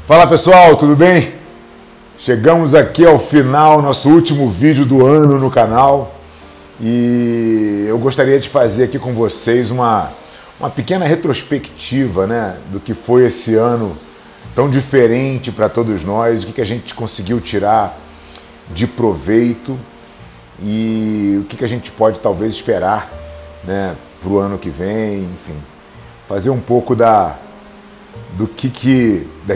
Fala pessoal, tudo bem? Chegamos aqui ao final, nosso último vídeo do ano no canal e eu gostaria de fazer aqui com vocês uma pequena retrospectiva, né, do que foi esse ano tão diferente para todos nós, o que a gente conseguiu tirar de proveito e o que a gente pode talvez esperar, né, para o ano que vem, enfim, fazer um pouco das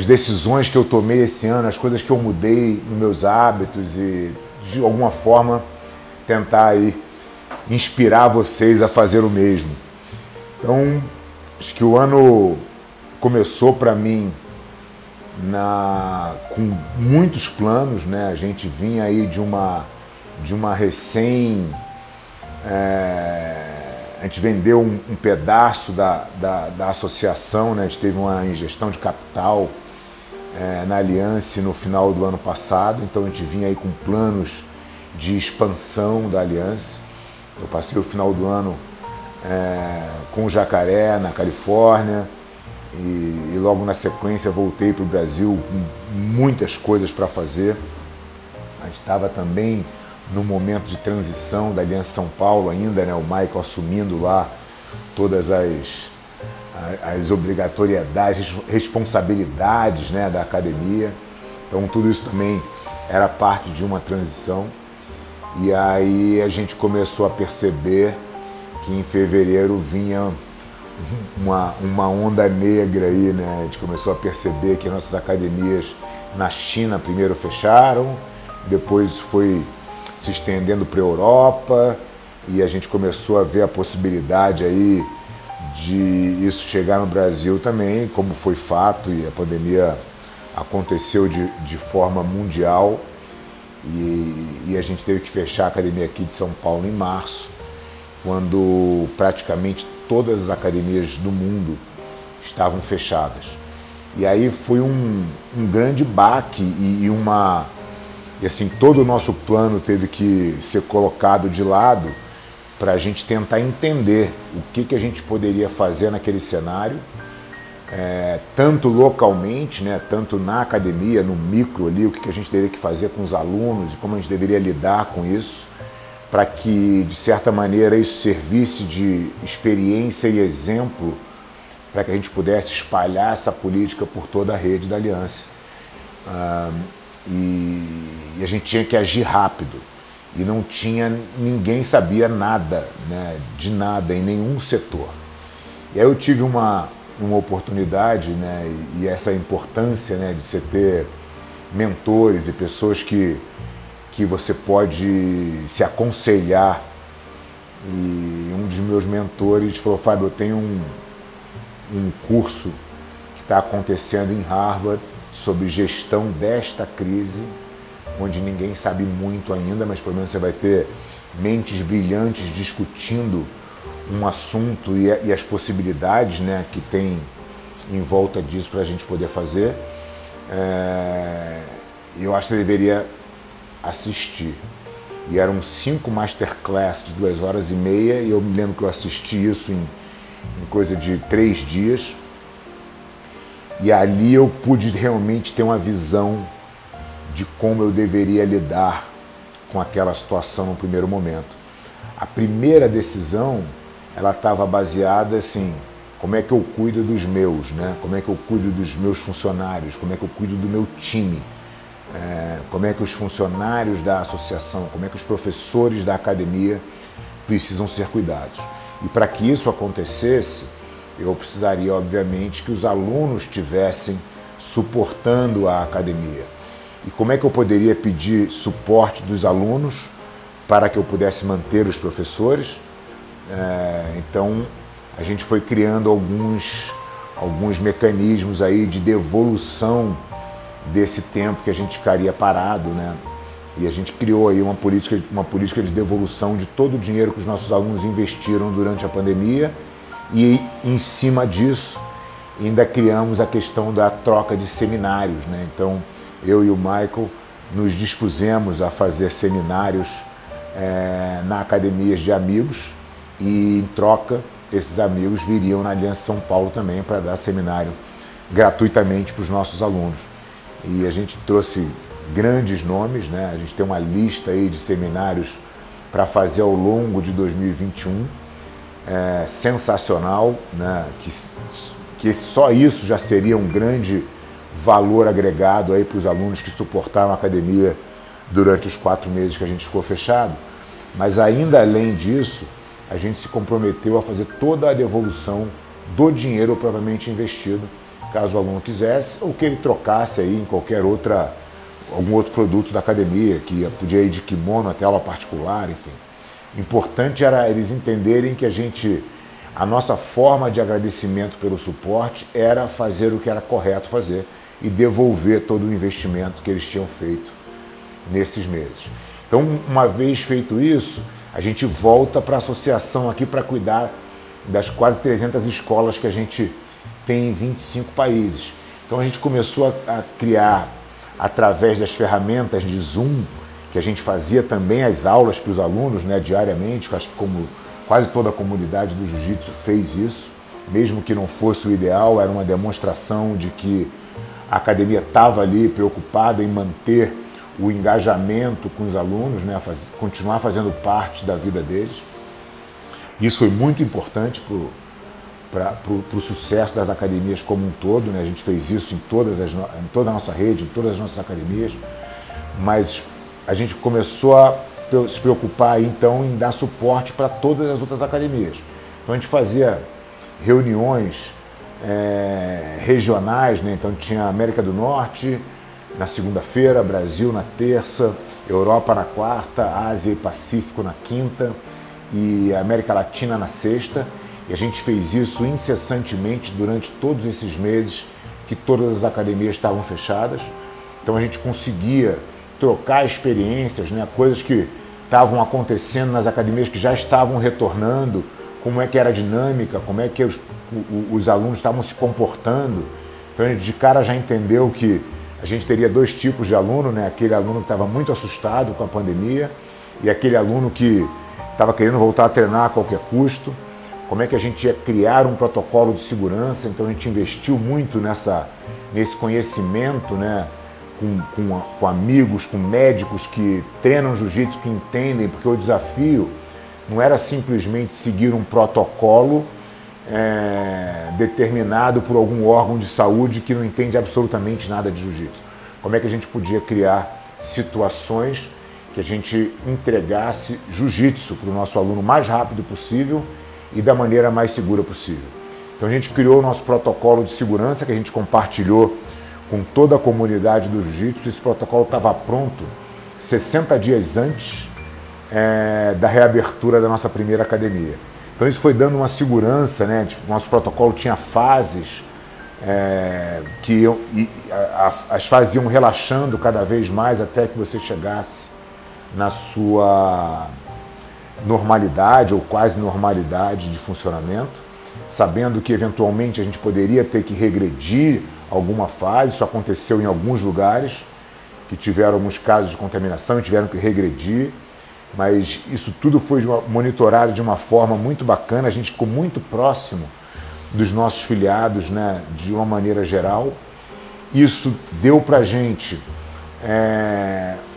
decisões que eu tomei esse ano, as coisas que eu mudei nos meus hábitos e de alguma forma tentar aí inspirar vocês a fazer o mesmo. Então, acho que o ano começou para mim com muitos planos, né? A gente vinha aí de uma a gente vendeu um pedaço da associação, né? A gente teve uma ingestão de capital na Aliança no final do ano passado, então a gente vinha aí com planos de expansão da Aliança. Eu passei o final do ano com o Jacaré, na Califórnia, e logo na sequência voltei para o Brasil com muitas coisas para fazer. A gente estava também no momento de transição da Aliança São Paulo ainda, né? O Michael assumindo lá todas as obrigatoriedades, responsabilidades, né, da academia. Então tudo isso também era parte de uma transição. E aí a gente começou a perceber que em fevereiro vinha uma onda negra aí, né? A gente começou a perceber que nossas academias na China primeiro fecharam, depois foi se estendendo para a Europa e a gente começou a ver a possibilidade aí de isso chegar no Brasil também, como foi fato, e a pandemia aconteceu de forma mundial e a gente teve que fechar a academia aqui de São Paulo em março, quando praticamente todas as academias do mundo estavam fechadas. E aí foi um grande baque e assim, todo o nosso plano teve que ser colocado de lado para a gente tentar entender o que a gente poderia fazer naquele cenário, tanto localmente, né, tanto na academia, no micro ali, o que a gente teria que fazer com os alunos e como a gente deveria lidar com isso, para que, de certa maneira, isso servisse de experiência e exemplo para que a gente pudesse espalhar essa política por toda a rede da Aliança. E a gente tinha que agir rápido e ninguém sabia nada, né, de nada em nenhum setor. E aí eu tive uma oportunidade, né, e essa importância, né, de você ter mentores e pessoas que você pode se aconselhar. E um dos meus mentores falou: Fábio, eu tenho um curso que está acontecendo em Harvard sobre gestão desta crise, onde ninguém sabe muito ainda, mas pelo menos você vai ter mentes brilhantes discutindo um assunto e as possibilidades, né, que tem em volta disso para a gente poder fazer. Eu acho que você deveria assistir. E eram 5 masterclass de 2 horas e meia, e eu me lembro que eu assisti isso em coisa de 3 dias. E ali eu pude realmente ter uma visão de como eu deveria lidar com aquela situação no primeiro momento. A primeira decisão, ela estava baseada assim: como é que eu cuido dos meus, né? Como é que eu cuido dos meus funcionários, como é que eu cuido do meu time, como é que os funcionários da associação, como é que os professores da academia precisam ser cuidados. E para que isso acontecesse, eu precisaria, obviamente, que os alunos estivessem suportando a academia. E como é que eu poderia pedir suporte dos alunos para que eu pudesse manter os professores? Então, a gente foi criando alguns mecanismos aí de devolução desse tempo que a gente ficaria parado, né? E a gente criou aí uma política de devolução de todo o dinheiro que os nossos alunos investiram durante a pandemia. E em cima disso ainda criamos a questão da troca de seminários, né? Então eu e o Michael nos dispusemos a fazer seminários na academias de amigos e em troca esses amigos viriam na Aliança São Paulo também para dar seminário gratuitamente para os nossos alunos. e a gente trouxe grandes nomes, né? A gente tem uma lista aí de seminários para fazer ao longo de 2021, sensacional, né? Que só isso já seria um grande valor agregado aí para os alunos que suportaram a academia durante os 4 meses que a gente ficou fechado. Mas ainda além disso, a gente se comprometeu a fazer toda a devolução do dinheiro propriamente investido, caso o aluno quisesse, ou que ele trocasse aí em qualquer algum outro produto da academia, que podia ir de kimono até aula particular, enfim. Importante era eles entenderem que a nossa forma de agradecimento pelo suporte era fazer o que era correto fazer e devolver todo o investimento que eles tinham feito nesses meses. Então, uma vez feito isso, a gente volta para a associação aqui para cuidar das quase 300 escolas que a gente tem em 25 países. Então a gente começou a criar, através das ferramentas de Zoom, que a gente fazia também as aulas para os alunos, né, diariamente. Eu acho que como quase toda a comunidade do jiu-jitsu fez isso, mesmo que não fosse o ideal, era uma demonstração de que a academia estava ali preocupada em manter o engajamento com os alunos, né, continuar fazendo parte da vida deles. Isso foi muito importante para o sucesso das academias como um todo, né? A gente fez isso em toda a nossa rede, em todas as nossas academias, mas a gente começou a se preocupar aí, então, em dar suporte para todas as outras academias. Então a gente fazia reuniões regionais, né? Então tinha América do Norte na segunda-feira, Brasil na terça, Europa na quarta, Ásia e Pacífico na quinta e América Latina na sexta. E a gente fez isso incessantemente durante todos esses meses que todas as academias estavam fechadas. Então a gente conseguia trocar experiências, né, coisas que estavam acontecendo nas academias que já estavam retornando, como é que era a dinâmica, como é que os alunos estavam se comportando. Então a gente de cara já entendeu que a gente teria 2 tipos de aluno, né? Aquele aluno que estava muito assustado com a pandemia e aquele aluno que estava querendo voltar a treinar a qualquer custo. Como é que a gente ia criar um protocolo de segurança. Então a gente investiu muito nesse conhecimento, né? Com amigos, com médicos que treinam jiu-jitsu, que entendem, porque o desafio não era simplesmente seguir um protocolo determinado por algum órgão de saúde que não entende absolutamente nada de jiu-jitsu. Como é que a gente podia criar situações que a gente entregasse jiu-jitsu para o nosso aluno o mais rápido possível e da maneira mais segura possível. Então a gente criou o nosso protocolo de segurança que a gente compartilhou com toda a comunidade do jiu-jitsu. Esse protocolo estava pronto 60 dias antes da reabertura da nossa primeira academia. Então isso foi dando uma segurança, né? Nosso protocolo tinha fases as fases iam relaxando cada vez mais até que você chegasse na sua normalidade ou quase normalidade de funcionamento, sabendo que eventualmente a gente poderia ter que regredir alguma fase. Isso aconteceu em alguns lugares que tiveram alguns casos de contaminação e tiveram que regredir, mas isso tudo foi monitorado de uma forma muito bacana. A gente ficou muito próximo dos nossos filiados, né, de uma maneira geral. Isso deu para a gente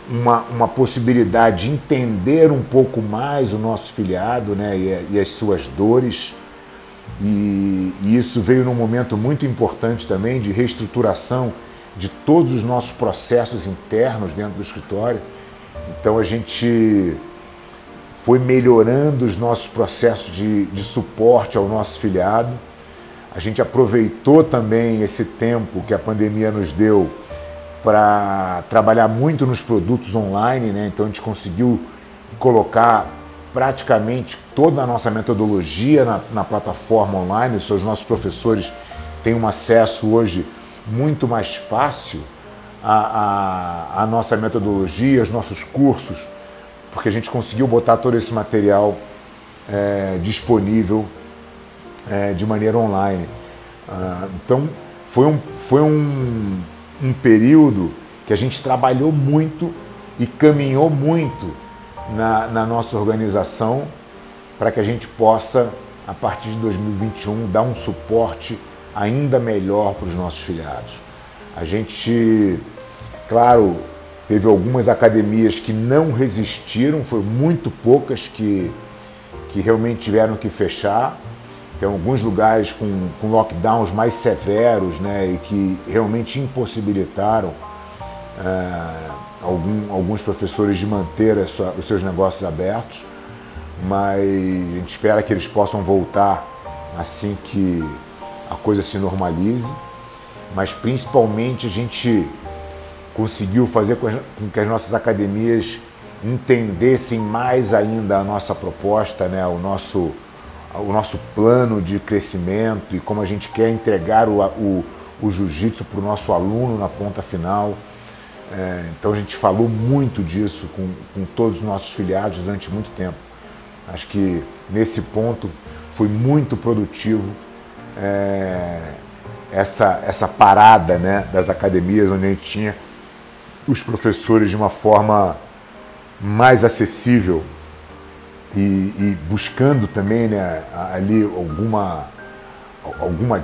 uma possibilidade de entender um pouco mais o nosso filiado, né, e as suas dores. E isso veio num momento muito importante também de reestruturação de todos os nossos processos internos dentro do escritório. Então a gente foi melhorando os nossos processos de suporte ao nosso filiado. A gente aproveitou também esse tempo que a pandemia nos deu para trabalhar muito nos produtos online, né? Então a gente conseguiu colocar praticamente toda a nossa metodologia na plataforma online. Os nossos professores têm um acesso hoje muito mais fácil à nossa metodologia, aos nossos cursos, porque a gente conseguiu botar todo esse material disponível de maneira online. Então foi um período que a gente trabalhou muito e caminhou muito na nossa organização para que a gente possa, a partir de 2021, dar um suporte ainda melhor para os nossos filiados. A gente Claro, teve algumas academias que não resistiram, foram muito poucas que realmente tiveram que fechar. Tem alguns lugares com lockdowns mais severos, né, e que realmente impossibilitaram alguns professores de manter os seus negócios abertos, mas a gente espera que eles possam voltar assim que a coisa se normalize, mas principalmente a gente conseguiu fazer com que as nossas academias entendessem mais ainda a nossa proposta, né, o nosso plano de crescimento e como a gente quer entregar o jiu-jitsu para o nosso aluno na ponta final. Então a gente falou muito disso com todos os nossos filiados durante muito tempo. Acho que nesse ponto foi muito produtivo essa parada, né, das academias, onde a gente tinha os professores de uma forma mais acessível e buscando também, né, ali alguma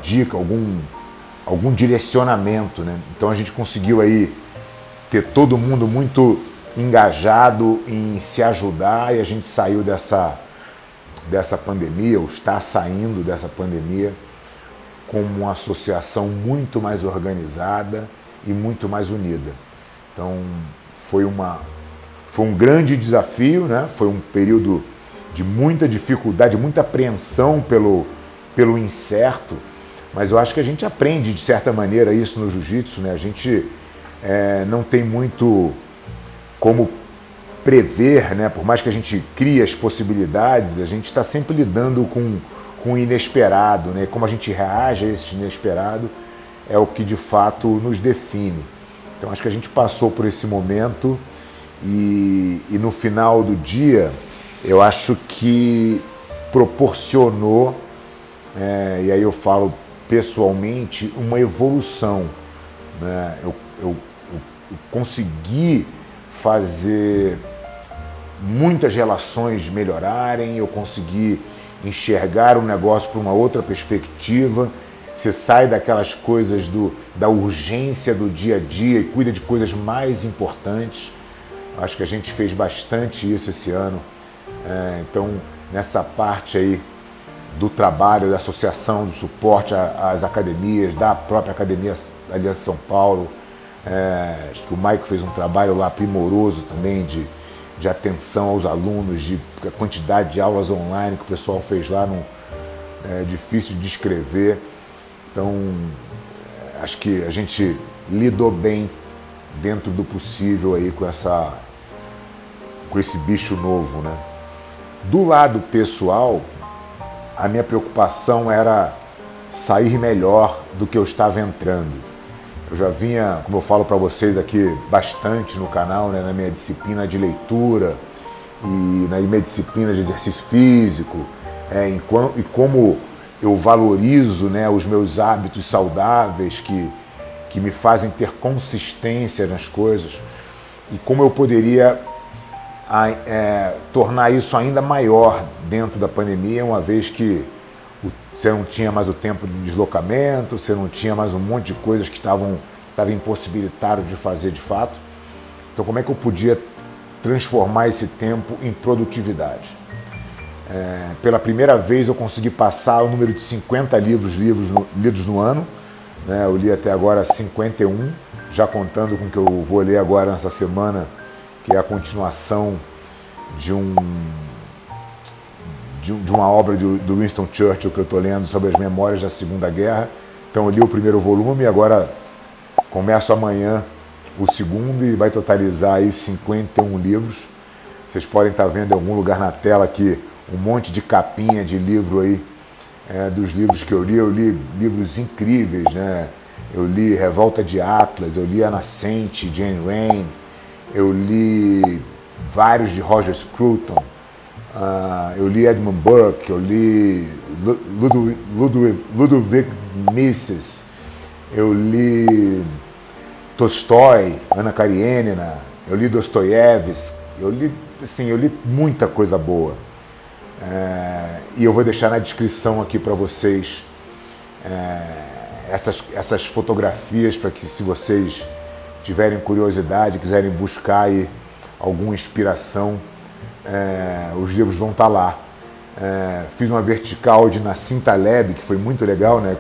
dica, algum direcionamento, né? Então a gente conseguiu aí ter todo mundo muito engajado em se ajudar e a gente saiu dessa pandemia, ou está saindo dessa pandemia, como uma associação muito mais organizada e muito mais unida. Então foi um grande desafio, né? Foi um período de muita dificuldade, muita apreensão pelo incerto, mas eu acho que a gente aprende de certa maneira isso no jiu-jitsu, né? A gente não tem muito como prever, né? Por mais que a gente crie as possibilidades, a gente está sempre lidando com o inesperado, né? Como a gente reage a esse inesperado é o que de fato nos define. Então acho que a gente passou por esse momento e no final do dia eu acho que proporcionou, e aí eu falo pessoalmente, uma evolução, né? Eu consegui fazer muitas relações melhorarem, eu consegui enxergar o negócio por uma outra perspectiva. Você sai daquelas coisas da urgência do dia a dia e cuida de coisas mais importantes. Acho que a gente fez bastante isso esse ano. Então, nessa parte aí do trabalho, da associação, do suporte às academias, da própria Academia Aliança São Paulo, acho que o Mike fez um trabalho lá primoroso também de atenção aos alunos, de a quantidade de aulas online que o pessoal fez lá, é difícil de descrever. Então, acho que a gente lidou bem dentro do possível aí com esse bicho novo, né? Do lado pessoal, a minha preocupação era sair melhor do que eu estava entrando. Eu já vinha, como eu falo para vocês aqui bastante no canal, né, na minha disciplina de leitura e na minha disciplina de exercício físico, e como eu valorizo, né, os meus hábitos saudáveis que me fazem ter consistência nas coisas e como eu poderia tornar isso ainda maior dentro da pandemia, uma vez que você não tinha mais o tempo de deslocamento, você não tinha mais um monte de coisas que estavam impossibilitadas de fazer de fato. Então, como é que eu podia transformar esse tempo em produtividade? Pela primeira vez eu consegui passar o número de 50 livros lidos no ano, né? Eu li até agora 51, já contando com o que eu vou ler agora nessa semana, que é a continuação de uma obra do Winston Churchill que eu estou lendo sobre as memórias da Segunda Guerra. Então eu li o primeiro volume e agora começo amanhã o segundo e vai totalizar aí 51 livros. Vocês podem estar vendo em algum lugar na tela aqui um monte de capinha de livro aí, dos livros que eu li livros incríveis, né? Eu li Revolta de Atlas, eu li A Nascente, Jane Rain, eu li vários de Roger Scruton, eu li Edmund Burke, eu li Ludwig Mises, eu li Tolstói, Ana Karenina, eu li Dostoiévski, eu li muita coisa boa. E eu vou deixar na descrição aqui para vocês essas fotografias para que, se vocês tiverem curiosidade, quiserem buscar aí alguma inspiração, os livros vão estar lá. Fiz uma vertical de Nassim Taleb, que foi muito legal, né?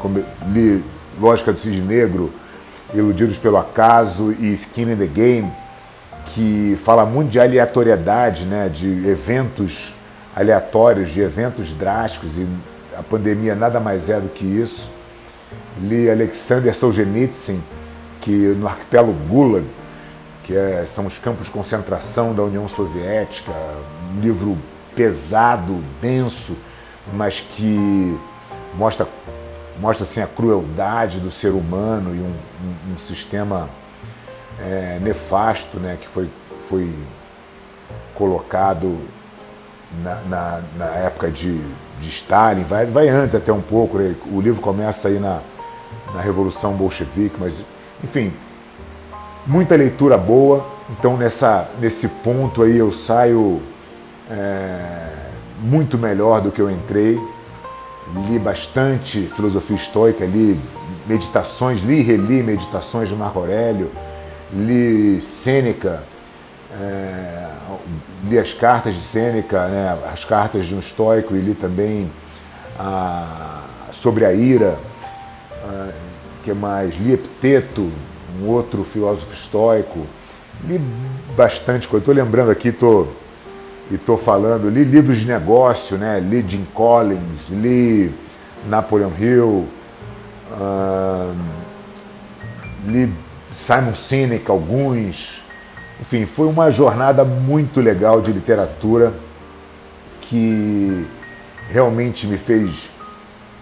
Li Lógica do Cisne Negro, Iludidos pelo Acaso e Skin in the Game, que fala muito de aleatoriedade, né? De eventos aleatórios, de eventos drásticos, e a pandemia nada mais é do que isso. Li Alexander Solzhenitsyn, que no arquipélago Gulag, que são os campos de concentração da União Soviética, um livro pesado, denso, mas que mostra assim, a crueldade do ser humano e um sistema nefasto, né, que foi colocado na época de Stalin, vai antes até um pouco, né? O livro começa aí na Revolução Bolchevique, mas enfim, muita leitura boa. Então nesse ponto aí eu saio muito melhor do que eu entrei. Li bastante filosofia estoica, li meditações, li e reli meditações de Marco Aurélio, li Sêneca, li as cartas de Sêneca, né, as cartas de um estoico, e li também sobre a ira, que mais? Li Epiteto, um outro filósofo estoico, li bastante coisa. Estou lembrando aqui, estou falando, li livros de negócio, né? Li Jim Collins, li Napoleon Hill, li Simon Sinek, alguns. Enfim, foi uma jornada muito legal de literatura que realmente me fez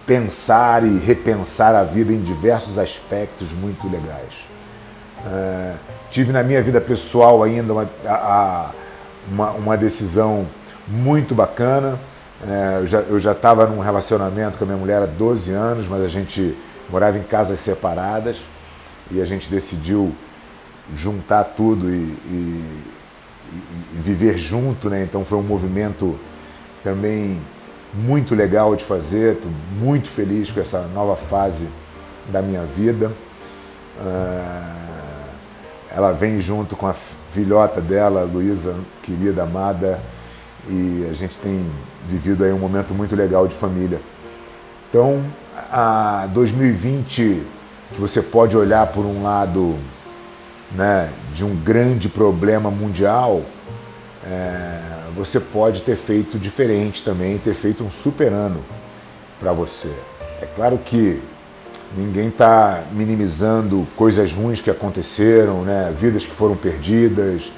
pensar e repensar a vida em diversos aspectos muito legais. Tive na minha vida pessoal ainda uma decisão muito bacana. Eu já estava num relacionamento com a minha mulher há 12 anos, mas a gente morava em casas separadas e a gente decidiu juntar tudo e viver junto, né? Então foi um movimento também muito legal de fazer. Estou muito feliz com essa nova fase da minha vida. Ela vem junto com a filhota dela, Luísa, querida, amada, e a gente tem vivido aí um momento muito legal de família. Então, a 2020, que você pode olhar por um lado, né, de um grande problema mundial, você pode ter feito diferente também, ter feito um super ano para você. É claro que ninguém está minimizando coisas ruins que aconteceram, né? Vidas que foram perdidas,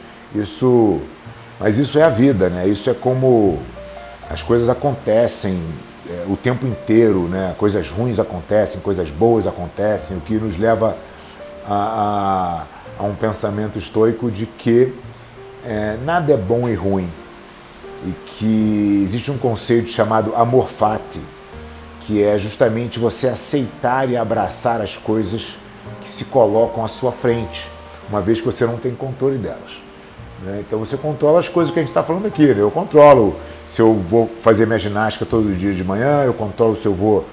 mas isso é a vida, né? Isso é como as coisas acontecem o tempo inteiro, né? Coisas ruins acontecem, coisas boas acontecem, o que nos leva a um pensamento estoico de que nada é bom e ruim, e que existe um conceito chamado amor fati, que é justamente você aceitar e abraçar as coisas que se colocam à sua frente, uma vez que você não tem controle delas, né? Então você controla as coisas que a gente está falando aqui, né? Eu controlo se eu vou fazer minha ginástica todo dia de manhã, eu controlo se eu vou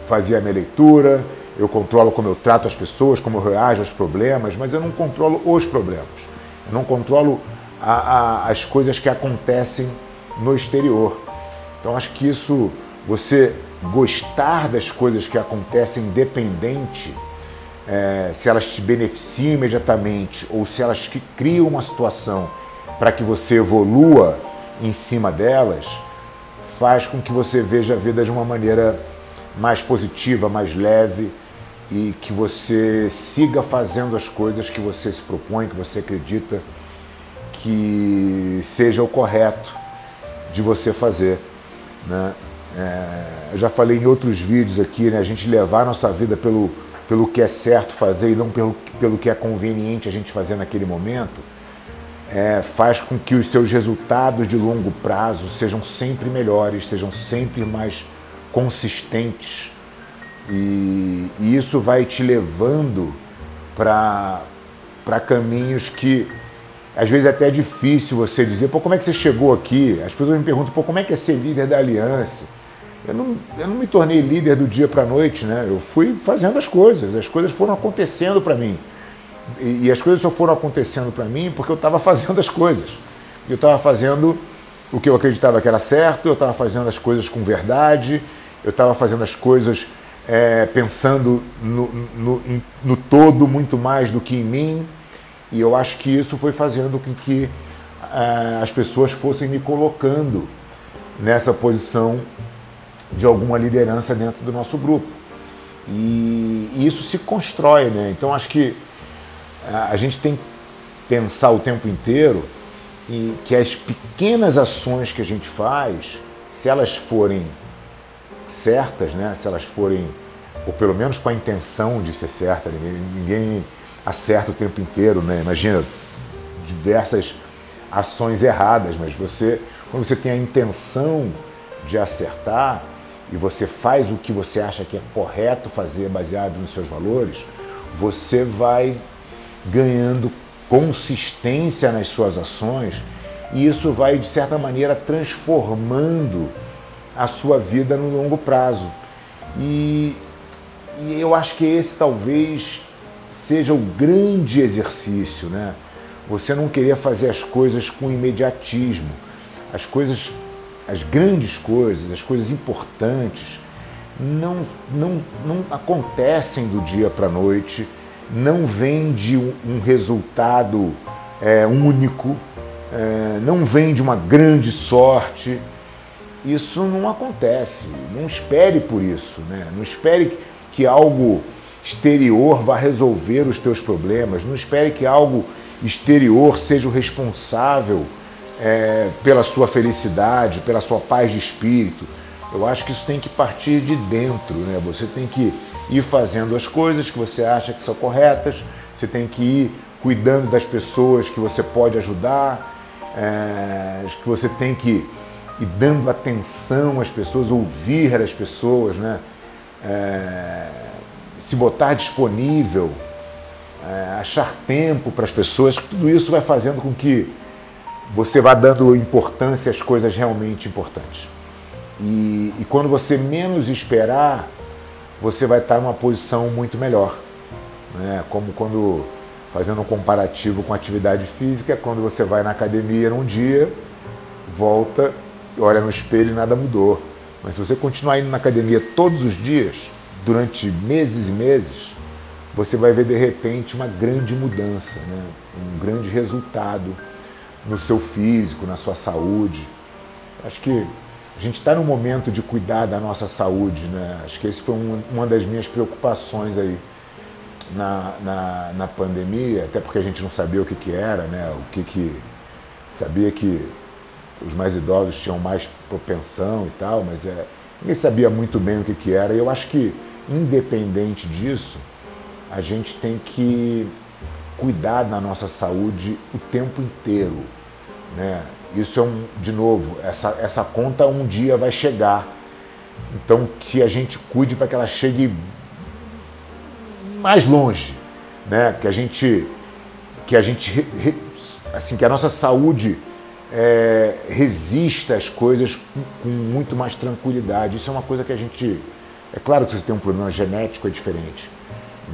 fazer a minha leitura, eu controlo como eu trato as pessoas, como eu reajo aos problemas, mas eu não controlo os problemas, eu não controlo as coisas que acontecem no exterior. Então acho que isso, você gostar das coisas que acontecem, independente se elas te beneficiam imediatamente ou se elas que criam uma situação para que você evolua em cima delas, faz com que você veja a vida de uma maneira mais positiva, mais leve, e que você siga fazendo as coisas que você se propõe, que você acredita que seja o correto de você fazer, né? Eu já falei em outros vídeos aqui, né? A gente levar a nossa vida pelo que é certo fazer e não pelo que é conveniente a gente fazer naquele momento, faz com que os seus resultados de longo prazo sejam sempre melhores, sejam sempre mais consistentes, e isso vai te levando para caminhos que às vezes é até difícil você dizer, pô, como é que você chegou aqui? As pessoas me perguntam, pô, como é que é ser líder da Aliança? Eu não me tornei líder do dia para a noite, né? Eu fui fazendo as coisas foram acontecendo para mim. E as coisas só foram acontecendo para mim porque eu estava fazendo as coisas. Eu estava fazendo o que eu acreditava que era certo, eu estava fazendo as coisas com verdade, eu estava fazendo as coisas pensando no todo muito mais do que em mim. E eu acho que isso foi fazendo com que as pessoas fossem me colocando nessa posição de alguma liderança dentro do nosso grupo. E isso se constrói, né? Então acho que a gente tem que pensar o tempo inteiro e que as pequenas ações que a gente faz, se elas forem certas, né? Se elas forem, ou pelo menos com a intenção de ser certa, ninguém acerta o tempo inteiro, né? Imagina diversas ações erradas, mas quando você tem a intenção de acertar e você faz o que você acha que é correto fazer baseado nos seus valores, você vai ganhando consistência nas suas ações e isso vai, de certa maneira, transformando a sua vida no longo prazo. E eu acho que esse talvez seja o grande exercício, né? Você não querer fazer as coisas com imediatismo. As grandes coisas, as coisas importantes, não acontecem do dia para a noite, não vem de um resultado único, não vem de uma grande sorte. Isso não acontece. Não espere por isso, né? Não espere que algo exterior vá resolver os teus problemas. Não espere que algo exterior seja o responsável pela sua felicidade, pela sua paz de espírito. Eu acho que isso tem que partir de dentro, né? Você tem que ir fazendo as coisas que você acha que são corretas, você tem que ir cuidando das pessoas que você pode ajudar, que você tem que ir dando atenção às pessoas, ouvir as pessoas, né? Se botar disponível, achar tempo para as pessoas, tudo isso vai fazendo com que você vá dando importância às coisas realmente importantes. E quando você menos esperar, você vai estar numa posição muito melhor, né? Como quando, fazendo um comparativo com atividade física, quando você vai na academia num dia, volta, olha no espelho e nada mudou. Mas se você continuar indo na academia todos os dias, durante meses e meses, você vai ver de repente uma grande mudança, né? Um grande resultado no seu físico, na sua saúde. Acho que a gente está no momento de cuidar da nossa saúde, né? Acho que esse foi uma das minhas preocupações aí na pandemia, até porque a gente não sabia o que era, né? Sabia que os mais idosos tinham mais propensão e tal, mas ninguém sabia muito bem o que era. E eu acho que, independente disso, a gente tem que cuidar da nossa saúde o tempo inteiro, né? Isso de novo, essa conta um dia vai chegar. Então que a gente cuide para que ela chegue mais longe, né? Que a nossa saúde resista às coisas com muito mais tranquilidade. Isso é uma coisa que a gente... É claro que se você tem um problema genético é diferente,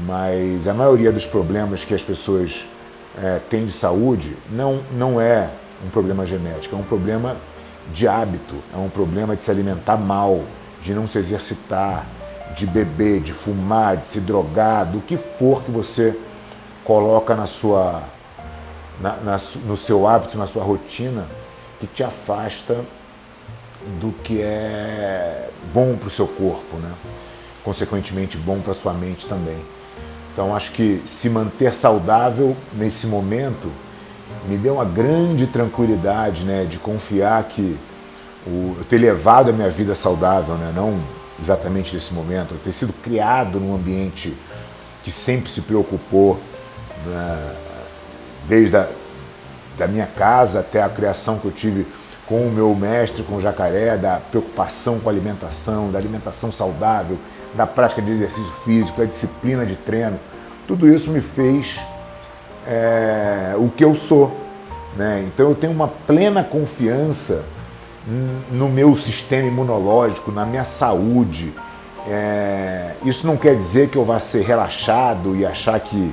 mas a maioria dos problemas que as pessoas têm de saúde não é um problema genético, é um problema de hábito, é um problema de se alimentar mal, de não se exercitar, de beber, de fumar, de se drogar, do que for que você coloca no seu hábito, na sua rotina, que te afasta do que é bom para o seu corpo, né? Consequentemente bom para a sua mente também. Então acho que se manter saudável nesse momento me deu uma grande tranquilidade, né, de confiar que eu ter levado a minha vida saudável, né, não exatamente nesse momento, eu ter sido criado num ambiente que sempre se preocupou, né, desde da minha casa até a criação que eu tive com o meu mestre, com o Jacaré, da preocupação com a alimentação, da alimentação saudável, da prática de exercício físico, da disciplina de treino. Tudo isso me fez o que eu sou, né? Então eu tenho uma plena confiança no meu sistema imunológico, na minha saúde. Isso não quer dizer que eu vá ser relaxado e achar que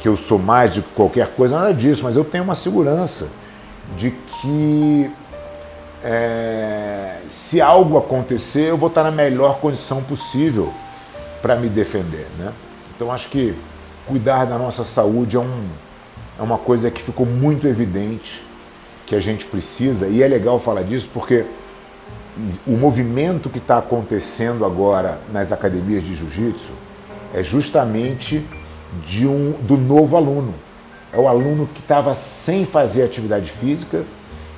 que eu sou mais de qualquer coisa, nada disso, mas eu tenho uma segurança de que se algo acontecer, eu vou estar na melhor condição possível para me defender, né? Então acho que cuidar da nossa saúde é uma coisa que ficou muito evidente que a gente precisa, e é legal falar disso porque o movimento que está acontecendo agora nas academias de jiu-jitsu é justamente do novo aluno. É o aluno que estava sem fazer atividade física,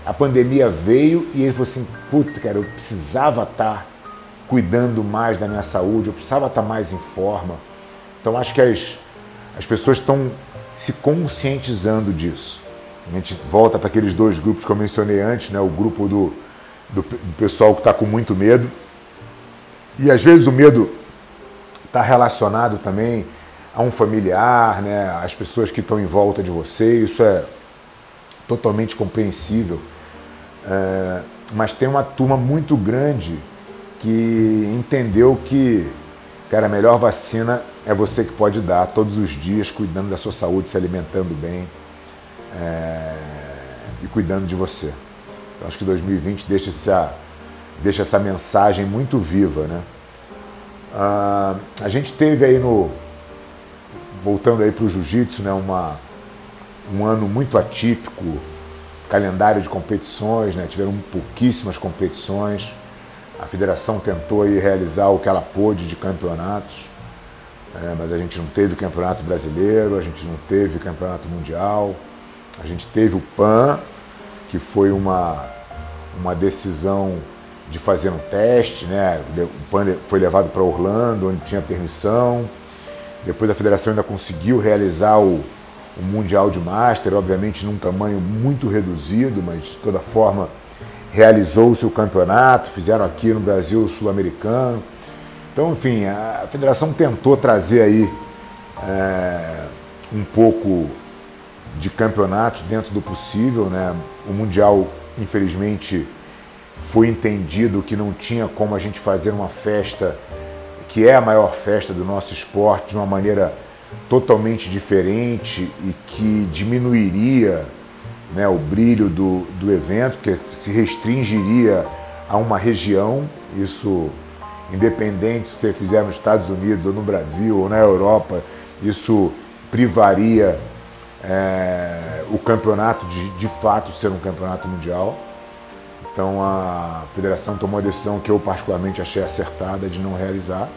a pandemia veio e ele falou assim, puta, cara, eu precisava estar cuidando mais da minha saúde, eu precisava estar mais em forma. Então acho que as pessoas estão se conscientizando disso. A gente volta para aqueles dois grupos que eu mencionei antes, né? O grupo do pessoal que está com muito medo. E às vezes o medo está relacionado também a um familiar, né? As pessoas que estão em volta de você, isso é totalmente compreensível. Mas tem uma turma muito grande que entendeu que, cara, a melhor vacina é você que pode dar todos os dias, cuidando da sua saúde, se alimentando bem e cuidando de você. Eu acho que 2020 deixa essa mensagem muito viva, né? A gente teve aí voltando aí para o jiu-jitsu, né, um ano muito atípico, calendário de competições, né, tiveram pouquíssimas competições. A federação tentou aí realizar o que ela pôde de campeonatos, mas a gente não teve o campeonato brasileiro, a gente não teve o campeonato mundial, a gente teve o PAN, que foi uma decisão de fazer um teste, né? O PAN foi levado para Orlando, onde tinha permissão. Depois a federação ainda conseguiu realizar o Mundial de Master, obviamente num tamanho muito reduzido, mas de toda forma realizou o seu campeonato, fizeram aqui no Brasil o Sul-Americano. Então, enfim, a federação tentou trazer aí um pouco de campeonatos dentro do possível, né? O Mundial, infelizmente, foi entendido que não tinha como a gente fazer uma festa que é a maior festa do nosso esporte de uma maneira totalmente diferente e que diminuiria, né, o brilho do evento, porque se restringiria a uma região. Isso, independente se você fizer nos Estados Unidos ou no Brasil ou na Europa, isso privaria o campeonato de fato ser um campeonato mundial. Então a federação tomou a decisão que eu particularmente achei acertada de não realizar.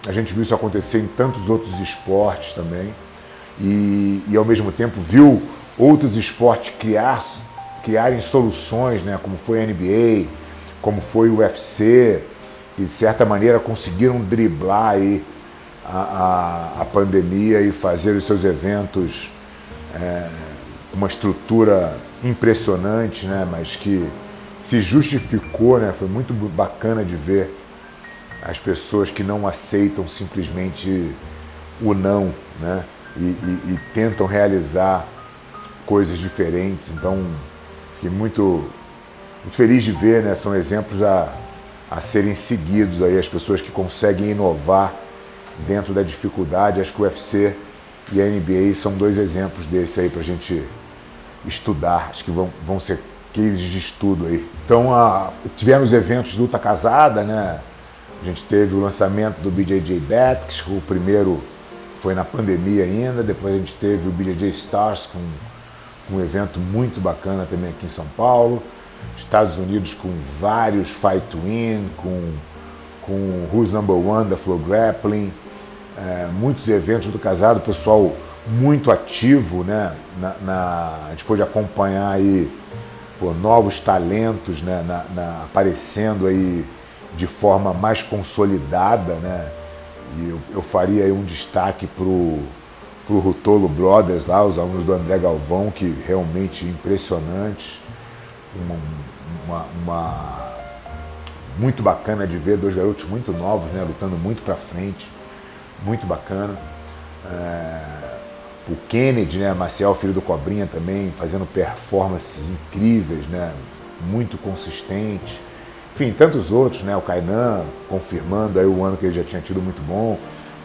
A gente viu isso acontecer em tantos outros esportes também e ao mesmo tempo viu outros esportes criarem soluções, né, como foi a NBA, como foi o UFC, que de certa maneira conseguiram driblar aí a pandemia e fazer os seus eventos uma estrutura impressionante, né, mas que se justificou, né, foi muito bacana de ver as pessoas que não aceitam simplesmente o não, né, e tentam realizar coisas diferentes. Então, fiquei muito feliz de ver, né, são exemplos a serem seguidos aí, as pessoas que conseguem inovar dentro da dificuldade. Acho que o UFC e a NBA são dois exemplos desse aí para a gente estudar, acho que vão ser cases de estudo aí. Então, tivemos eventos de luta casada, né? A gente teve o lançamento do BJJ Batics, o primeiro foi na pandemia ainda, depois a gente teve o BJJ Stars com um evento muito bacana também aqui em São Paulo, Estados Unidos com vários Fight to Win, com Who's Number One da Flow Grappling, muitos eventos do casado, pessoal muito ativo, né? A gente pôde acompanhar aí novos talentos, né? Aparecendo aí de forma mais consolidada, né? E eu faria aí um destaque pro Ruotolo Brothers lá, os alunos do André Galvão, que realmente impressionantes, muito bacana de ver, dois garotos muito novos, né? Lutando muito para frente, muito bacana. O Kennedy, né? Maciel, filho do Cobrinha também, fazendo performances incríveis, né? Muito consistente. Enfim, tantos outros, né? O Kainan confirmando aí o ano que ele já tinha tido muito bom.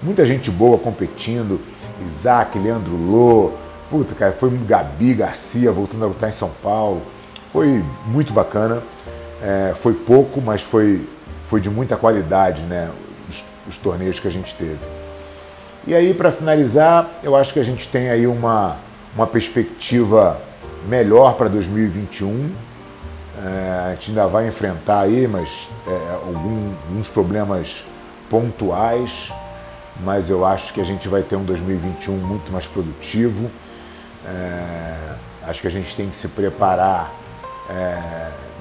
Muita gente boa competindo. Isaac, Leandro Lô, puta, cara, foi Gabi Garcia voltando a lutar em São Paulo. Foi muito bacana. Foi pouco, mas foi de muita qualidade, né? Os torneios que a gente teve. E aí, para finalizar, eu acho que a gente tem aí uma perspectiva melhor para 2021. A gente ainda vai enfrentar aí, mas alguns problemas pontuais, mas eu acho que a gente vai ter um 2021 muito mais produtivo. Acho que a gente tem que se preparar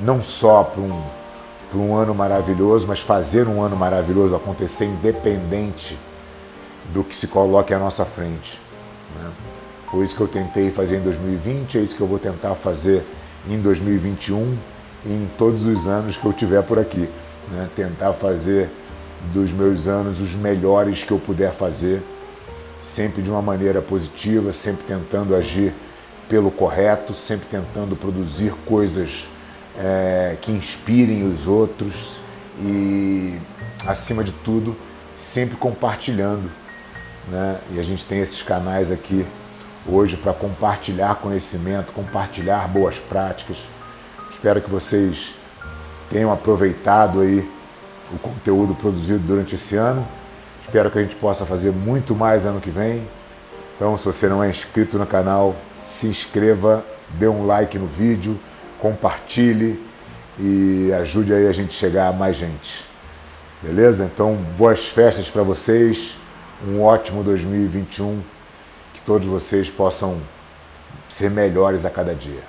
não só para um ano maravilhoso, mas fazer um ano maravilhoso acontecer independente do que se coloque à nossa frente, né? Foi isso que eu tentei fazer em 2020, é isso que eu vou tentar fazer em 2021 e em todos os anos que eu tiver por aqui, né? Tentar fazer dos meus anos os melhores que eu puder fazer, sempre de uma maneira positiva, sempre tentando agir pelo correto, sempre tentando produzir coisas que inspirem os outros e, acima de tudo, sempre compartilhando, né? E a gente tem esses canais aqui hoje para compartilhar conhecimento, compartilhar boas práticas. Espero que vocês tenham aproveitado aí o conteúdo produzido durante esse ano. Espero que a gente possa fazer muito mais ano que vem. Então, se você não é inscrito no canal, se inscreva, dê um like no vídeo, compartilhe e ajude aí a gente chegar a mais gente. Beleza? Então, boas festas para vocês, um ótimo 2021, que todos vocês possam ser melhores a cada dia.